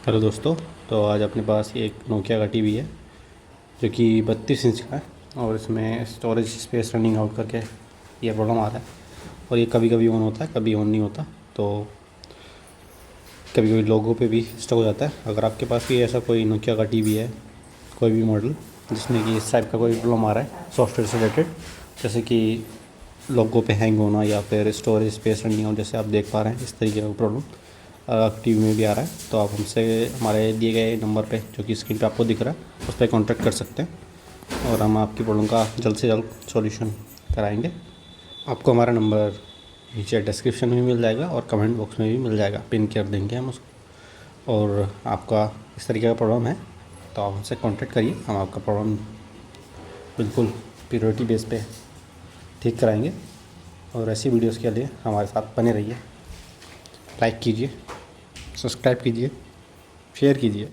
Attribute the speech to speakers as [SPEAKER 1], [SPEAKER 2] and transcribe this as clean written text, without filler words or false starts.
[SPEAKER 1] Hello दोस्तों। तो आज अपने पास एक नोकिया का टीवी है जो कि 32 इंच का है और इसमें स्टोरेज स्पेस रनिंग आउट करके ये प्रॉब्लम आ रहा है। और ये कभी कभी ऑन होता है, कभी ऑन नहीं होता। तो कभी कभी लोगों पे भी स्टक हो जाता है। अगर आपके पास भी ऐसा कोई नोकिया का टीवी है, कोई भी मॉडल जिसमें कि इस टाइप का कोई प्रॉब्लम आ रहा है सॉफ्टवेयर से रिलेटेड, जैसे कि लोगों पे हैंग होना या फिर स्टोरेज स्पेस रनिंग आउट, जैसे आप देख पा रहे हैं इस तरीके का प्रॉब्लम टीवी में भी आ रहा है, तो आप हमसे हमारे दिए गए नंबर पे जो कि स्क्रीन पे आपको दिख रहा है उस पर कॉन्टैक्ट कर सकते हैं और हम आपकी प्रॉब्लम का जल्द से जल्द सॉल्यूशन कराएंगे। आपको हमारा नंबर नीचे डिस्क्रिप्शन में मिल जाएगा और कमेंट बॉक्स में भी मिल जाएगा, पिन कर देंगे हम उसको। और आपका इस तरीके का प्रॉब्लम है तो आप हमसे कॉन्टैक्ट करिए, हम आपका प्रॉब्लम बिल्कुल प्रायोरिटी बेस पे ठीक कराएंगे। और ऐसी वीडियोस के लिए हमारे साथ बने रहिए। लाइक कीजिए, सब्सक्राइब कीजिए, शेयर कीजिए।